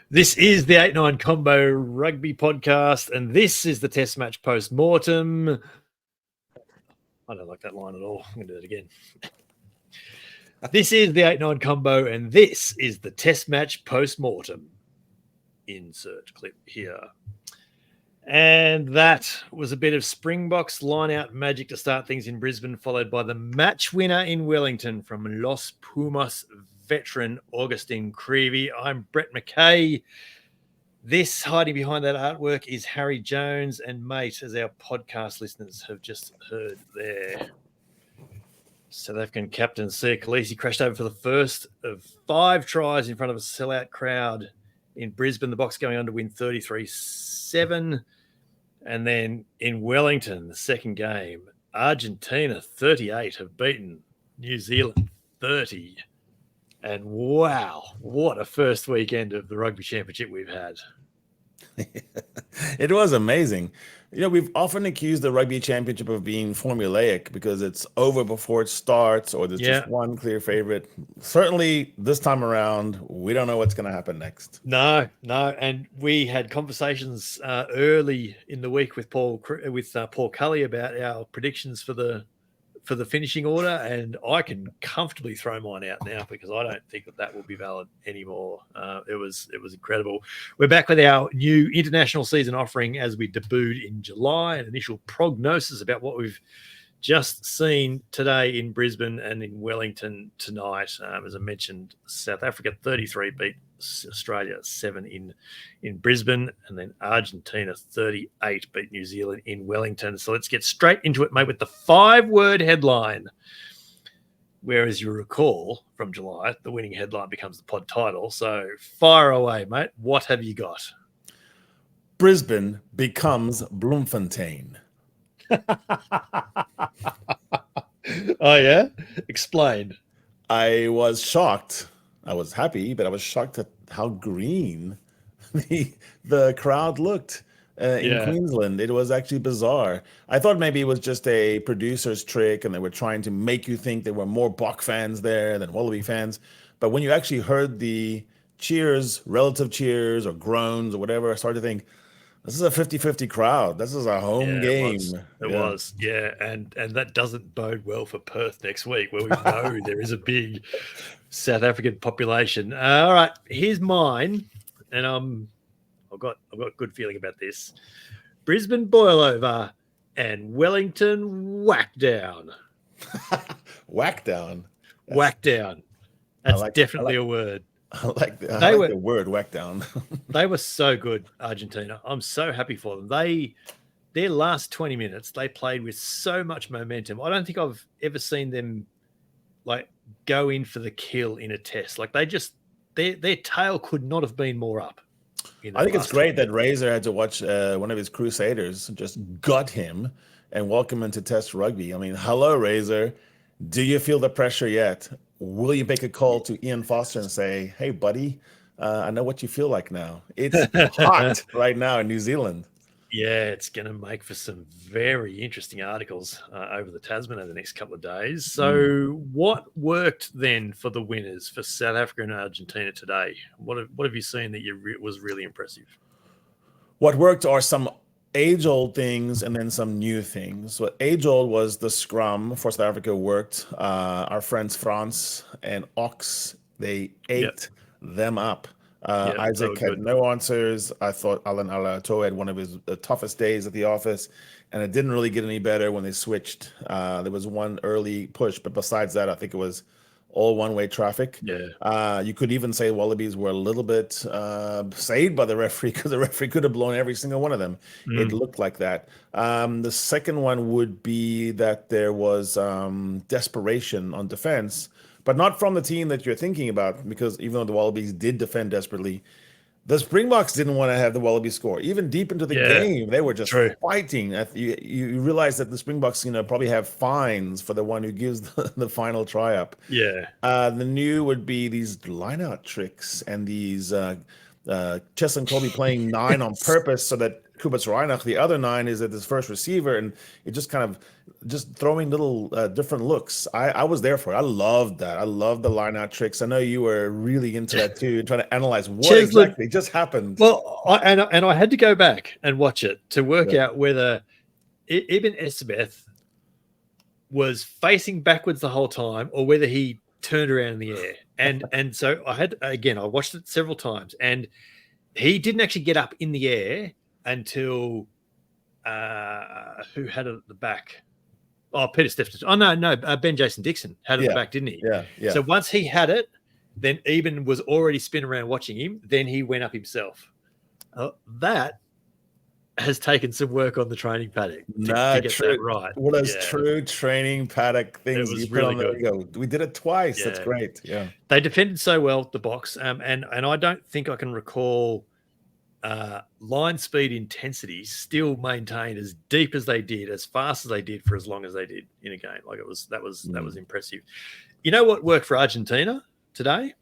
This is the 8-9 Combo Rugby Podcast, and this is the Test Match post-mortem. I don't like that line at all. I'm going to do it again. This is the 8-9 Combo, and this is the Test Match post-mortem. Insert clip here. And that was a bit of Springboks line-out magic to start things in Brisbane, followed by the match winner in Wellington from Los Pumas veteran Augustine Creevy. I'm Brett McKay. This hiding behind that artwork is Harry Jones, and mate, as our podcast listeners have just heard there, South African captain Sia Khaleesi crashed over for the first of 5 tries in front of a sellout crowd in Brisbane. The Box going on to win 33-7. And then in Wellington, the second game, Argentina 38 have beaten New Zealand 30. And wow, what a first weekend of the Rugby Championship we've had. It was amazing. You know, we've often accused the Rugby Championship of being formulaic because it's over before it starts or there's just one clear favorite. Certainly this time around, we don't know what's going to happen next. No. And we had conversations early in the week with Paul Cully about our predictions for the finishing order, and I can comfortably throw mine out now because I don't think that will be valid anymore. It was incredible. We're back with our new international season offering as we debuted in July, an initial prognosis about what we've just seen today in Brisbane and in Wellington tonight. As I mentioned, South Africa 33 beat Australia 7 in Brisbane, and then Argentina 38 beat New Zealand in Wellington. So let's get straight into it, mate, with the 5-word headline. Whereas you recall from July, the winning headline becomes the pod title. So fire away, mate. What have you got? Brisbane becomes Bloemfontein. Oh, yeah? Explain. I was shocked. I was happy, but I was shocked at how green the crowd looked in Queensland. It was actually bizarre. I thought maybe it was just a producer's trick and they were trying to make you think there were more Bok fans there than Wallaby fans. But when you actually heard the cheers, relative cheers or groans or whatever, I started to think, this is a 50-50 crowd. This is a home game. It was. And that doesn't bode well for Perth next week, where we know there is a big South African population. All right, here's mine, and I've got a good feeling about this. Brisbane Boilover and Wellington Whackdown. Whackdown. Whackdown. That's definitely a word. I like the word Whackdown. They were so good, Argentina. I'm so happy for them. Their last 20 minutes, they played with so much momentum. I don't think I've ever seen them like go in for the kill in a test. Like their tail could not have been more up. I think it's great that Razor had to watch one of his Crusaders just gut him and welcome him to Test rugby. I mean, hello, Razor. Do you feel the pressure yet? Will you make a call to Ian Foster and say, hey, buddy, I know what you feel like now. It's hot right now in New Zealand. Yeah, it's going to make for some very interesting articles over the Tasman over the next couple of days. So what worked then for the winners for South Africa and Argentina today? What have you seen that was really impressive? What worked are some age-old things and then some new things. What age-old was the scrum for South Africa worked. Our friends France and Ox, they ate them up. Isaac had no answers. I thought Alan Alato had one of his toughest days at the office, and it didn't really get any better when they switched. There was one early push, but besides that, I think it was all one-way traffic. You could even say Wallabies were a little bit saved by the referee because the referee could have blown every single one of them. It looked like that. The second one would be that there was desperation on defense, but not from the team that you're thinking about, because even though the Wallabies did defend desperately, the Springboks didn't want to have the Wallabies score. Even deep into the game, they were just fighting. You realize that the Springboks, probably have fines for the one who gives the final try up. The new would be these line-out tricks and these Chess and Colby playing 9 on purpose so that Kubitz Reinach. The other 9 is at his first receiver, and it just kind of just throwing little different looks. I was there for it. I loved that. I loved the line out tricks. I know you were really into that too, and trying to analyze what exactly just happened. Well, I had to go back and watch it to work out whether Ibn Esbeth was facing backwards the whole time or whether he turned around in the air. And so I watched it several times, and he didn't actually get up in the air until who had it at the back? Oh, Peter Steffens. Oh, no, Ben Jason Dixon had it at the back, didn't he? Yeah. So once he had it, then Eben was already spinning around watching him. Then he went up himself. That has taken some work on the training paddock to get that right. One of those true training paddock things. It was really good. We did it twice. That's great. Yeah. They defended so well, the box. And I don't think I can recall line speed intensity still maintained as deep as they did, as fast as they did, for as long as they did in a game. Like that was impressive. You know what worked for Argentina today?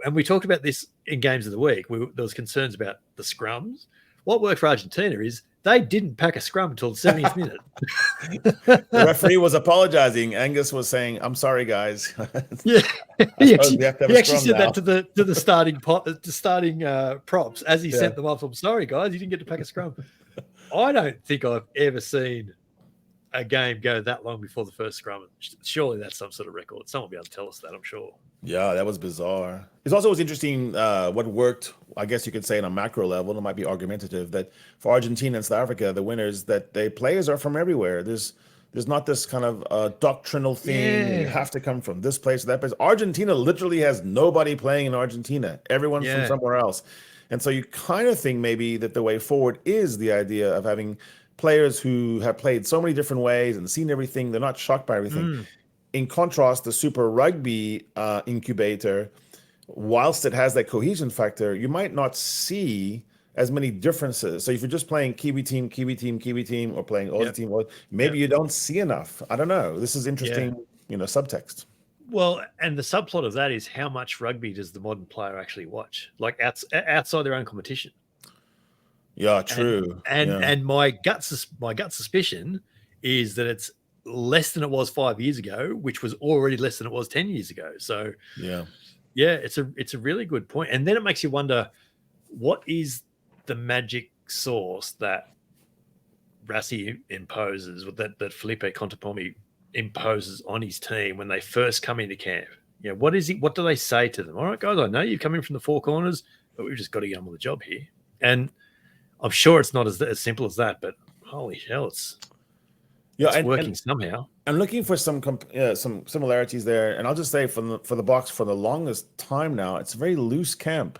And we talked about this in Games of the Week. There was concerns about the scrums. What worked for Argentina is they didn't pack a scrum until the 70th minute. The referee was apologizing. Angus was saying, "I'm sorry, guys." Yeah, he actually said that to the starting props as he sent them off. "I'm sorry, guys, you didn't get to pack a scrum." I don't think I've ever seen a game go that long before the first scrum. Surely that's some sort of record. Someone will be able to tell us that, I'm sure. Yeah, that was bizarre. It's also was interesting what worked, I guess you could say, on a macro level. It might be argumentative that for Argentina and South Africa, the winners, that the players are from everywhere. There's not this kind of doctrinal thing. You have to come from this place or that place. Argentina literally has nobody playing in Argentina. Everyone's from somewhere else. And so you kind of think maybe that the way forward is the idea of having players who have played so many different ways and seen everything. They're not shocked by everything. In contrast, the Super Rugby incubator, whilst it has that cohesion factor, you might not see as many differences. So if you're just playing Kiwi team, or playing Aussie team, maybe you don't see enough. I don't know. This is interesting, subtext. Well, and the subplot of that is how much rugby does the modern player actually watch, like outside their own competition? Yeah, true. And my gut suspicion is that it's less than it was 5 years ago, which was already less than it was 10 years ago. So it's a really good point. And then it makes you wonder, what is the magic sauce that Rassi imposes, that Felipe Contepomi imposes on his team when they first come into camp? What do they say to them? All right, guys, I know you're coming from the four corners, but we've just got to get on with the job here. And I'm sure it's not as simple as that, but holy hell, it's working somehow. I'm looking for some similarities there, and I'll just say for the box for the longest time now, it's a very loose camp.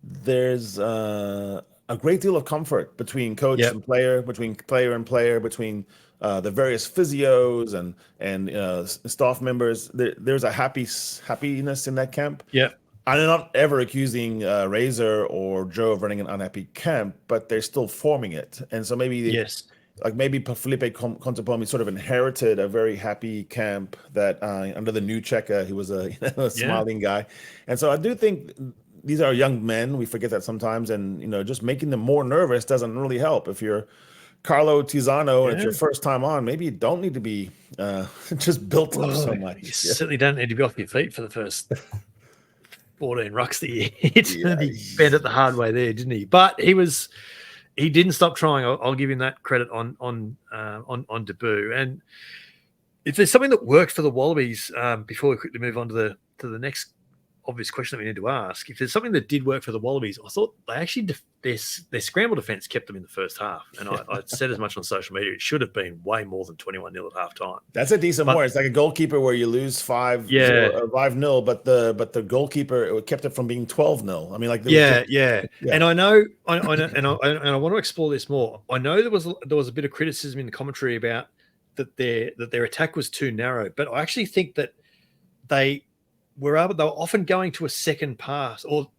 There's a great deal of comfort between coach and player, between player and player, between the various physios and staff members. There's a happiness in that camp. Yeah. I'm not ever accusing Razor or Joe of running an unhappy camp, but they're still forming it. And so maybe maybe Felipe Contepomi sort of inherited a very happy camp that under the new checker, he was a smiling guy. And so I do think these are young men. We forget that sometimes. And, just making them more nervous doesn't really help. If you're Carlo Tizzano and it's your first time on, maybe you don't need to be just built up so much. You certainly don't need to be off your feet for the first 14 rucks that you hit. He bent it the hard way there, didn't he? But he didn't stop trying. I'll give him that credit on debut. And if there's something that worked for the Wallabies, before we quickly move on to the next obvious question that we need to ask, if there's something that did work for the Wallabies, I thought they actually their scramble defense kept them in the first half. And I said as much on social media, it should have been way more than 21-0 at half time. That's a decent more. It's like a goalkeeper where you lose 5-0, but the goalkeeper kept it from being 12-0. I mean, like And I know, and I want to explore this more. I know there was a bit of criticism in the commentary about that their attack was too narrow, but I actually think that they were often going to a second pass, or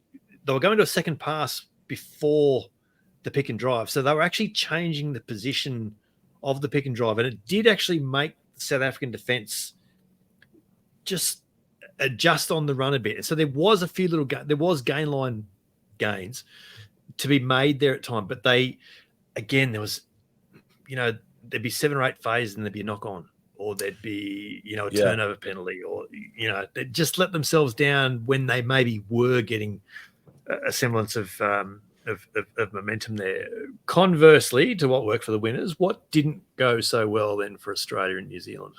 they were going to a second pass before the pick and drive. So they were actually changing the position of the pick and drive. And it did actually make the South African defense just adjust on the run a bit. And so there was a few there was gain line gains. to be made there at time. But there was, there'd be 7 or 8 phases and there'd be a knock on, or there'd be, a turnover penalty, or, they'd just let themselves down when they maybe were getting a semblance of momentum there. Conversely to what worked for the winners, what didn't go so well then for Australia and New Zealand?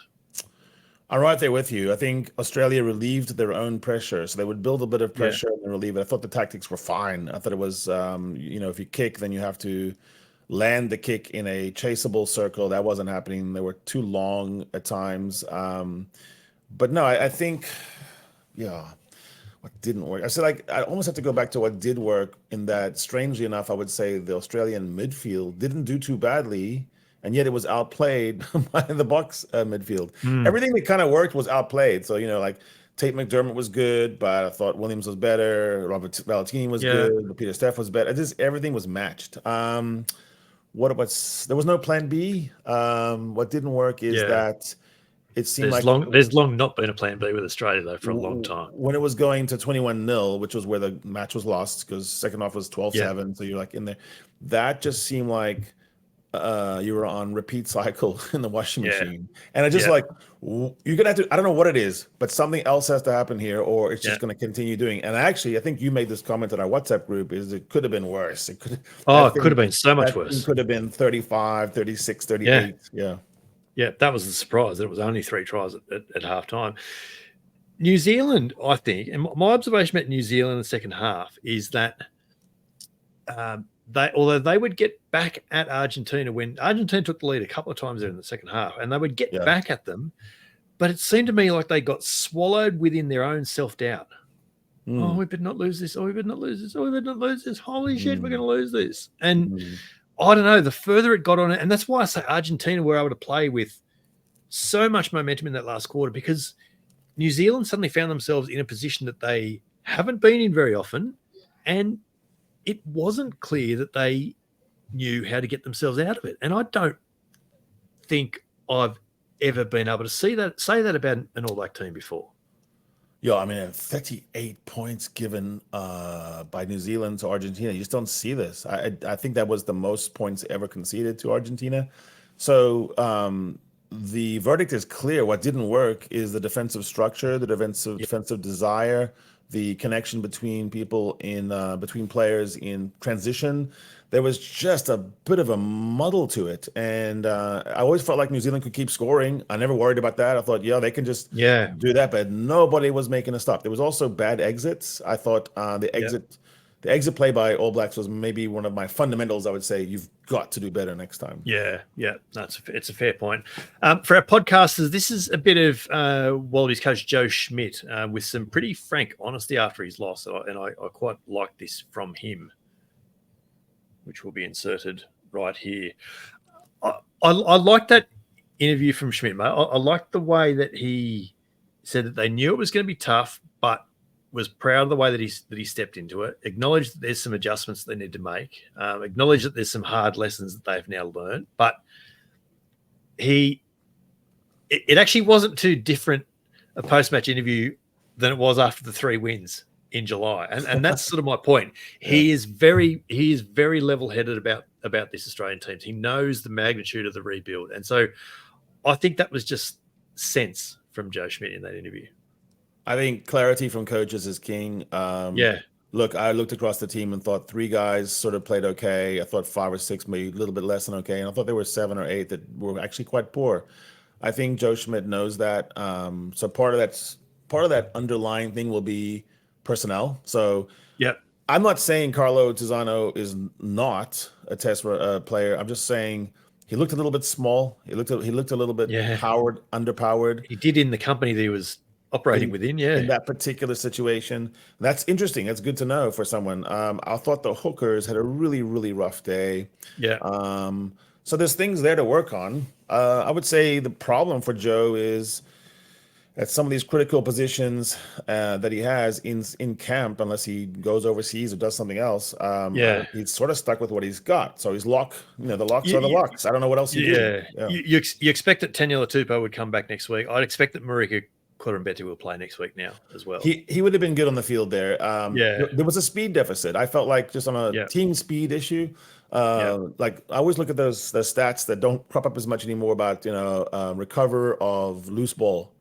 I'm right there with you. I think Australia relieved their own pressure. So they would build a bit of pressure and then relieve it. I thought the tactics were fine. I thought it was, if you kick, then you have to land the kick in a chaseable circle. That wasn't happening. They were too long at times. But no, I think, what didn't work? I said, I almost have to go back to what did work, in that, strangely enough, I would say the Australian midfield didn't do too badly, and yet it was outplayed by the Bucks midfield. Everything that kind of worked was outplayed. So, Tate McDermott was good, but I thought Williams was better. Robert Valentini was good. But Peter Steff was better. Everything was matched. There was no plan B. What didn't work is that it seemed there's long not been a plan B with Australia, though, for a long time. When it was going to 21-0, which was where the match was lost, because second half was 12-7, so you're in there. That just seemed like you were on repeat cycle in the washing machine. And I just you're gonna have to, I don't know what it is, but something else has to happen here, or it's just gonna continue doing. And actually, I think you made this comment in our WhatsApp group, is it could have been worse. It could have been so much worse. It could have been 35, 36, 38. Yeah, that was the surprise, that it was only 3 tries at half time. New Zealand, I think, and my observation about New Zealand in the second half is that although they would get back at Argentina when Argentina took the lead a couple of times there in the second half, and they would get back at them, but it seemed to me like they got swallowed within their own self-doubt. Oh, we better not lose this. Oh, we better not lose this. Oh, we better not lose this. Holy shit, we're going to lose this. And I don't know, the further it got on it, and that's why I say Argentina were able to play with so much momentum in that last quarter, because New Zealand suddenly found themselves in a position that they haven't been in very often, and it wasn't clear that they knew how to get themselves out of it. And I don't think I've ever been able to say that about an All Black team before. Yeah, I mean, 38 points given by New Zealand to Argentina. You just don't see this. I think that was the most points ever conceded to Argentina. So the verdict is clear. What didn't work is the defensive structure, the defensive desire, the connection between people between players in transition. There was just a bit of a muddle to it. And I always felt like New Zealand could keep scoring. I never worried about that. I thought, they can just do that. But nobody was making a stop. There was also bad exits. I thought the exit play by All Blacks was maybe one of my fundamentals. I would say you've got to do better next time. Yeah, it's a fair point. For our podcasters, this is a bit of Wallabies coach Joe Schmidt with some pretty frank honesty after his loss, and I quite like this from him, which will be inserted right here. I like that interview from Schmidt, mate. I like the way that he said that they knew it was going to be tough, but was proud of the way that he stepped into it, acknowledged that there's some adjustments they need to make, acknowledged that there's some hard lessons that they've now learned. But it actually wasn't too different a post-match interview than it was after the 3 wins in July. And that's sort of my point. He is very level-headed about this Australian team. He knows the magnitude of the rebuild. And so I think that was just sense from Joe Schmidt in that interview. I think clarity from coaches is king. Look, I looked across the team and thought 3 guys sort of played okay. I thought 5 or 6 maybe a little bit less than okay. And I thought there were 7 or 8 that were actually quite poor. I think Joe Schmidt knows that. So part of that underlying thing will be personnel. So I'm not saying Carlo Tizzano is not a test player. I'm just saying he looked a little bit small. He looked a little bit underpowered. He did in the company that he was operating within, in that particular situation. That's interesting. That's good to know for someone. I thought the hookers had a really, really rough day. So there's things there to work on. I would say the problem for Joe is at some of these critical positions that he has in camp, unless he goes overseas or does something else, he's sort of stuck with what he's got. So he's the locks are the locks. I don't know what else you do. You expect that Taniela Tupou would come back next week. I'd expect that Marika Corumbeti will play next week now as well. He would have been good on the field there. There was a speed deficit. I felt like just on a team speed issue. Like I always look at the stats that don't crop up as much anymore about recover of loose ball.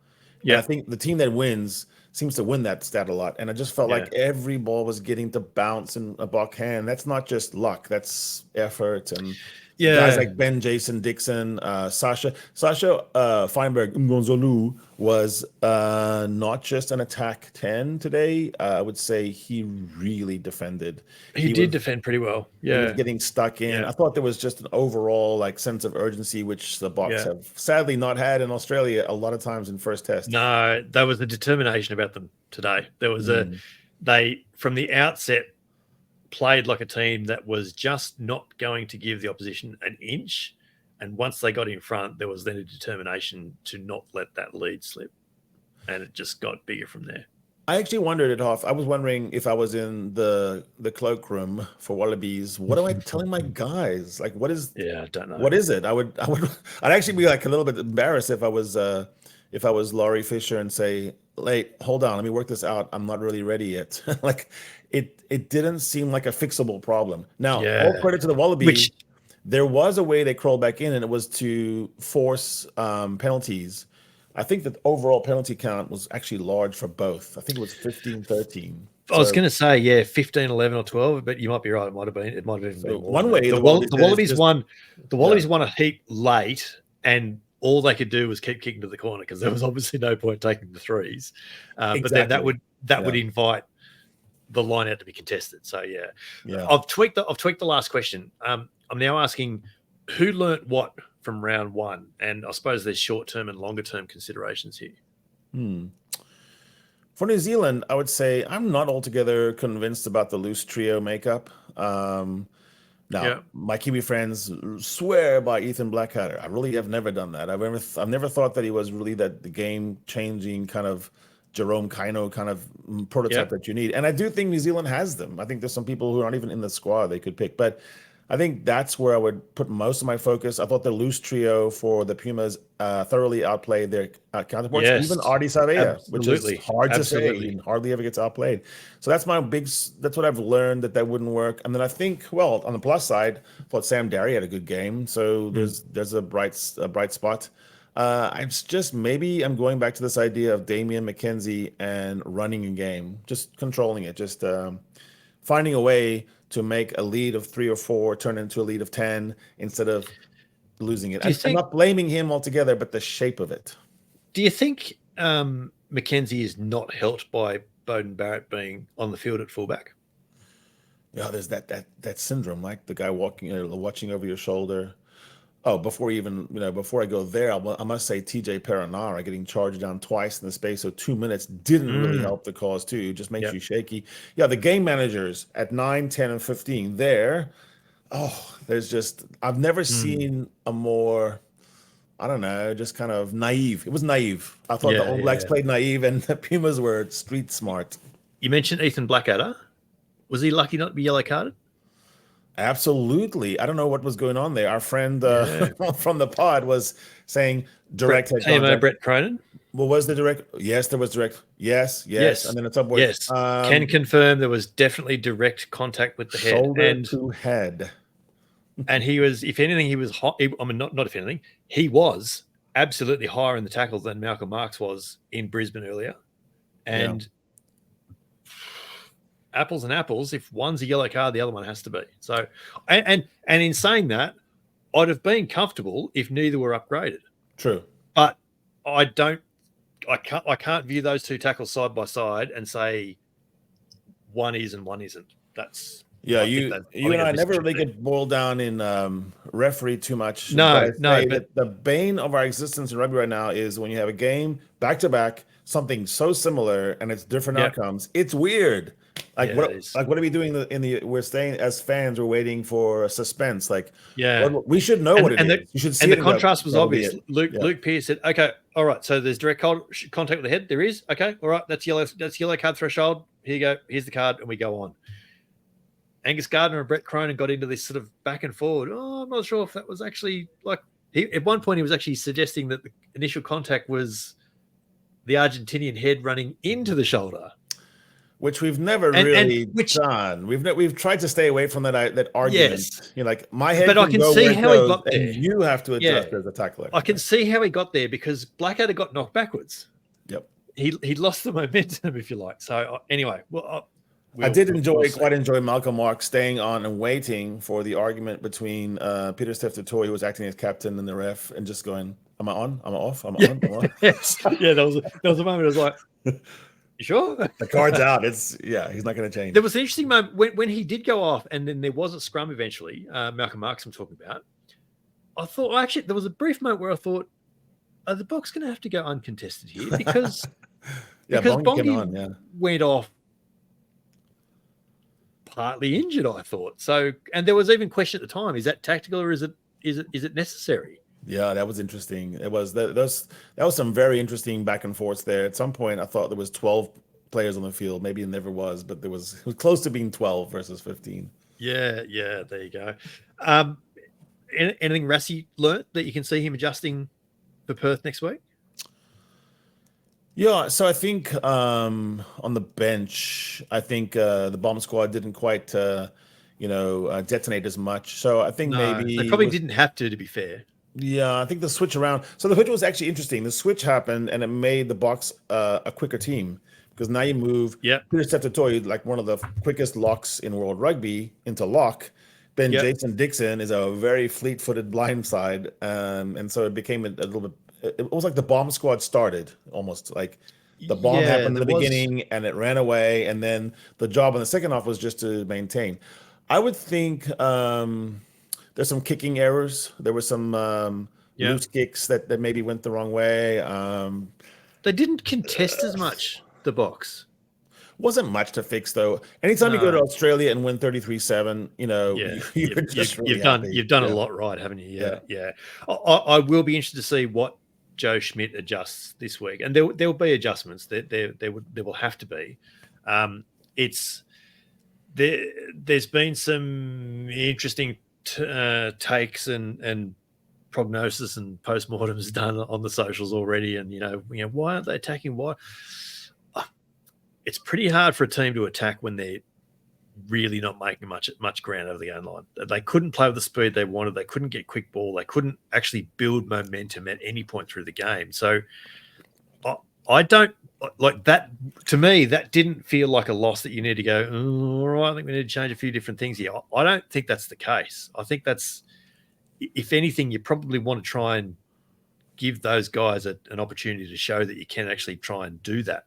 Yeah, I think the team that wins seems to win that stat a lot. And I just felt like every ball was getting to bounce in a buck hand. That's not just luck. That's effort. And guys like Ben, Jason, Dixon, Sasha Feinberg Ngonzolu was not just an attack 10 today. I would say he really defended. He did defend pretty well. Yeah. He was getting stuck in. I thought there was just an overall like sense of urgency, which the Boks have sadly not had in Australia a lot of times in first test. No, there was a determination about them today. There was they from the outset played like a team that was just not going to give the opposition an inch. And once they got in front, there was then a determination to not let that lead slip. And it just got bigger from there. I actually wondered it, Hoff. I was wondering if I was in the cloakroom for Wallabies. What am I telling my guys? Like, what is? Yeah, I don't know. What is it? I'd actually be like a little bit embarrassed if I was Laurie Fisher and say, "Wait, hold on, let me work this out. I'm not really ready yet." Like, it didn't seem like a fixable problem. Now, all credit to the Wallabies. There was a way they crawled back in, and it was to force penalties. I think that overall penalty count was actually large for both. I think it was 15-13. I was going to say, 15, 11, or 12, but you might be right. It might have been more. One way the Wallabies won. The Wallabies won a heap late, and all they could do was keep kicking to the corner because there was obviously no point taking the threes. But then that would invite the line out to be contested. So I've tweaked the last question. I'm now asking who learnt what from round one, and I suppose there's short-term and longer-term considerations here. For New Zealand, I would say I'm not altogether convinced about the loose trio makeup. Now, my Kiwi friends swear by Ethan Blackadder. I really have never done that. I've never thought that he was really the game-changing kind of Jerome Kaino kind of prototype that you need. And I do think New Zealand has them. I think there's some people who aren't even in the squad they could pick. But I think that's where I would put most of my focus. I thought the loose trio for the Pumas thoroughly outplayed their counterparts, even Artie Savea, which is hard to say. He hardly ever gets outplayed. So that's that's what I've learned that wouldn't work. And then I think, well, on the plus side, I thought Sam Darry had a good game. So there's a bright spot. I'm going back to this idea of Damian McKenzie and running a game, just controlling it, just finding a way to make a lead of 3 or 4 turn into a lead of 10 instead of losing it. I'm not blaming him altogether, but the shape of it. Do you think McKenzie is not helped by Beauden Barrett being on the field at fullback? Yeah, there's that syndrome, like the guy watching over your shoulder. Oh, before I go there, I must say TJ Perenara getting charged down twice in the space of 2 minutes didn't really help the cause too. It just makes you shaky. Yeah, the game managers at 9, 10, and 15 there. Oh, I've never seen a more, I don't know, just kind of naive. It was naive. I thought the All Blacks played naive and the Pumas were street smart. You mentioned Ethan Blackadder. Was he lucky not to be yellow carded? Absolutely. I don't know what was going on there. Our friend from the pod was saying direct head contact. Brett Cronin. Well, was the direct? Yes, there was direct. Yes. And then at some point, yes, can confirm there was definitely direct contact with the head. Shoulder to head. And he was, if anything, he was hot. I mean, not if anything, he was absolutely higher in the tackles than Malcolm Marx was in Brisbane earlier. And apples and apples, if one's a yellow card, the other one has to be. So, and in saying that, I'd have been comfortable if neither were upgraded. True. But I can't view those two tackles side by side and say one is and one isn't. That's you and I never really get boiled down in referee too much. But the bane of our existence in rugby right now is when you have a game back to back, something so similar and it's different outcomes. It's weird. What are we doing we're staying as fans, we're waiting for suspense. We should know what it is. You should see and the contrast was obvious. Luke Pearce said, okay, all right, so there's direct contact with the head. There is. Okay, all right, that's yellow card threshold. Here you go. Here's the card, and we go on. Angus Gardner and Brett Cronin got into this sort of back and forward. Oh, I'm not sure if that was actually at one point he was actually suggesting that the initial contact was the Argentinian head running into the shoulder. Which we've never really done. We've tried to stay away from that argument. Yes. You know, like my head but can I can go see where how it he goes, got there. and you have to adjust as a tackler. I can see how he got there because Blackadder got knocked backwards. Yep. He lost the momentum, if you like. So anyway, well, I did quite enjoy Malcolm Mark staying on and waiting for the argument between Peter Steph-Toy, who was acting as captain, and the ref, and just going, "Am I on? Am I off? Am I on? Am I on?" Yes. Yeah, there was a moment I was like, "You sure?" The card's out. He's not going to change. There was an interesting moment when he did go off, and then there was a scrum eventually. Malcolm Marks I'm talking about. I thought actually there was a brief moment where I thought, "Are the Boks going to have to go uncontested here?" Because Bongi went off partly injured, I thought. So, and there was even question at the time: is that tactical or is it necessary? Yeah, that was interesting. It was that was some very interesting back and forths there. At some point, I thought there was 12 players on the field. Maybe it never was, but it was close to being 12 versus 15. Yeah, there you go. Anything Rassie learnt that you can see him adjusting for Perth next week? Yeah, so I think on the bench, I think the bomb squad didn't quite, detonate as much. So I think maybe they probably didn't have to be fair. Yeah, I think the switch around. So the switch was actually interesting. The switch happened, and it made the Boks a quicker team because now you move Peter Steph-Toy, like one of the quickest locks in World Rugby, into lock. Then Jason Dixon is a very fleet-footed blindside, and so it became a little bit. It was like the bomb squad started almost like the bomb happened in the beginning and it ran away, and then the job in the second half was just to maintain. I would think there's some kicking errors. There were some loose kicks that maybe went the wrong way. They didn't contest as much, the Boks. Wasn't much to fix though. Anytime you go to Australia and win 33-7, you've done a lot right, haven't you? Yeah. I will be interested to see what Joe Schmidt adjusts this week, and there will be adjustments. There will have to be. There's been some interesting takes and prognosis and postmortems done on the socials already, and why aren't they attacking? Why? It's pretty hard for a team to attack when they're really not making much ground over the own line. They couldn't play with the speed they wanted. They couldn't get quick ball. They couldn't actually build momentum at any point through the game. So I don't like that. To me, that didn't feel like a loss that you need to go, all right, I think we need to change a few different things here. I don't think that's the case. I think that's, if anything, you probably want to try and give those guys an opportunity to show that you can actually try and do that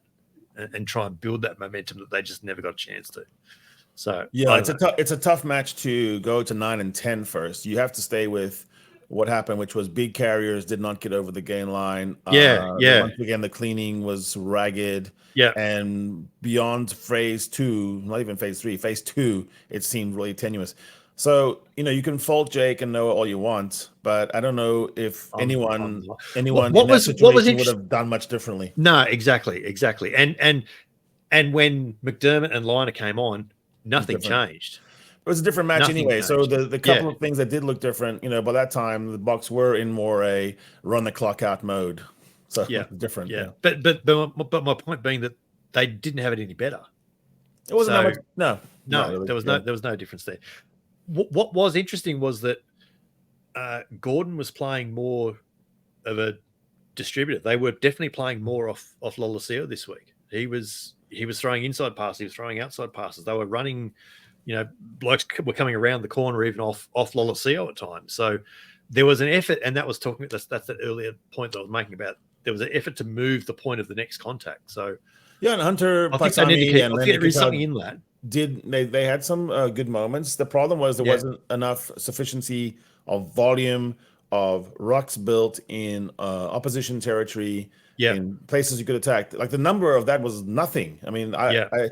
and try and build that momentum that they just never got a chance to. So yeah, it's a tough match to go to 9 and 10 first. You have to stay with what happened, which was big carriers did not get over the gain line. Once again, the cleaning was ragged. Yeah, and beyond phase 2, not even phase 3, phase 2, it seemed really tenuous. So you can fault Jake and Noah all you want, but I don't know if anyone in that situation would have done much differently. No, exactly. And when McDermott and Liner came on, nothing changed. It was a different match anyway. So the couple of things that did look different, by that time the Boks were in more a run the clock out mode. So different. Yeah. But my point being that they didn't have it any better. It wasn't that much. No, there was no difference there. What was interesting was that Gordon was playing more of a distributor. They were definitely playing more off Lolosio this week. He was throwing inside passes. He was throwing outside passes. They were running, blokes were coming around the corner even off Lolosio at times. So there was an effort, and that was talking. That's the earlier point that I was making about. There was an effort to move the point of the next contact. So and Hunter, I think there is something in that. They had some good moments. The problem was there wasn't enough sufficiency of volume of rucks built in opposition territory in places you could attack. Like the number of that was nothing. I mean, I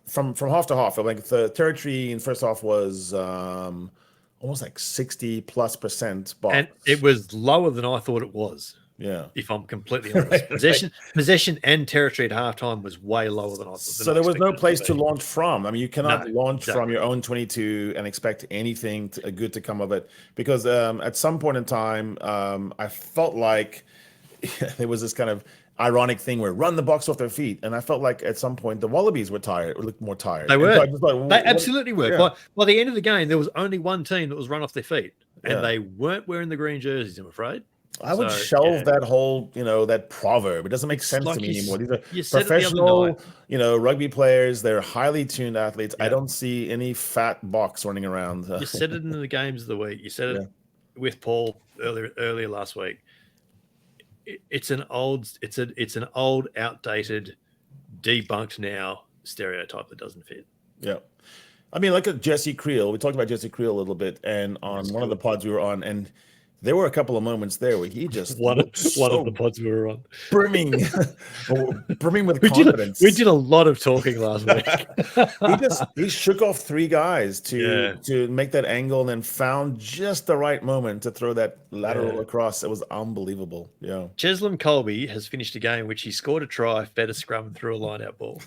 from half to half, like the territory in first half was almost like 60+% Boks. And it was lower than I thought it was. Yeah, if I'm completely honest, possession and territory at halftime was way lower than I thought. So there was no place to launch from. I mean, you cannot launch from your own 22 and expect anything good to come of it, because at some point in time, I felt like there was this kind of ironic thing where run the Boks off their feet, and I felt like at some point the Wallabies were tired, or looked more tired. They And were. so I just like, They absolutely were. Yeah. By the end of the game, there was only one team that was run off their feet, and Yeah. they weren't wearing the green jerseys, I'm afraid. I would So, shelve yeah. that whole, that proverb. It doesn't make sense like to me you anymore. s- you These said are it the other professional, night. rugby players. They're highly tuned athletes. I Yeah. don't see any fat Boks running around. You said it in the games of the week. You said it with Paul earlier last week. It's an old, outdated, debunked now stereotype that doesn't fit. Yeah. I mean, like a Jesse Creel. We talked about Jesse Creel a little bit, and on one of the pods we were on, and there were a couple of moments there where he just one of the pods we were on, brimming with confidence. We did a lot of talking last week. he shook off 3 guys to make that angle, and then found just the right moment to throw that lateral across. It was unbelievable. Yeah. Cheslin Colby has finished a game in which he scored a try, fed a scrum, and threw a line-out ball.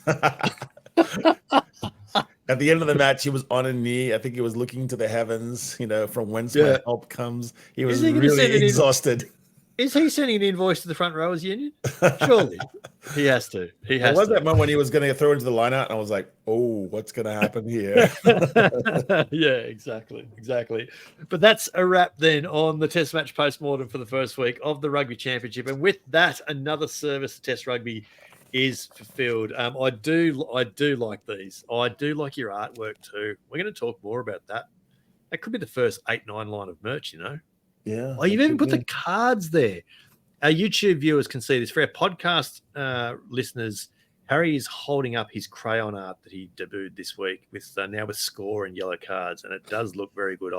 At the end of the match, he was on a knee. I think he was looking to the heavens, from whence my help comes. He was really exhausted. Is he sending an invoice to the front rowers union? Surely. He has to. There was that moment when he was going to throw into the lineout, and I was like, oh, what's going to happen here? Yeah, exactly. But that's a wrap then on the Test match post-mortem for the first week of the Rugby Championship. And with that, another service to Test Rugby is fulfilled. I do like these. I do like your artwork too. We're going to talk more about that. That could be the first 8-9 line of merch, Yeah. Oh, you've even put the cards there. Our YouTube viewers can see this. For our podcast listeners, Harry is holding up his crayon art that he debuted this week with now with score and yellow cards, and it does look very good.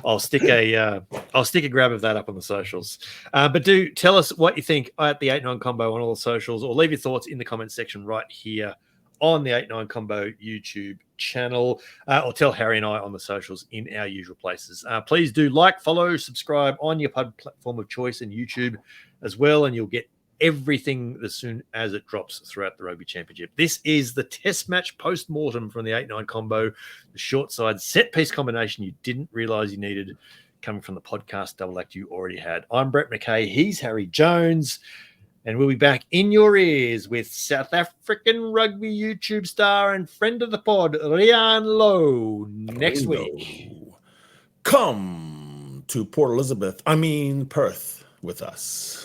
I'll stick a grab of that up on the socials. But do tell us what you think at the 8-9 combo on all the socials, or leave your thoughts in the comment section right here on the 8-9 combo YouTube channel, or tell Harry and I on the socials in our usual places. Please do like, follow, subscribe on your platform of choice and YouTube as well, and you'll get everything as soon as it drops throughout the Rugby Championship. This is the Test match post-mortem from the 8-9 combo, the short side set piece combination you didn't realize you needed, coming from the podcast double act you already had. I'm Brett McKay. He's Harry Jones. And we'll be back in your ears with South African rugby YouTube star and friend of the pod, Rian Lowe, next week. Come to Perth with us.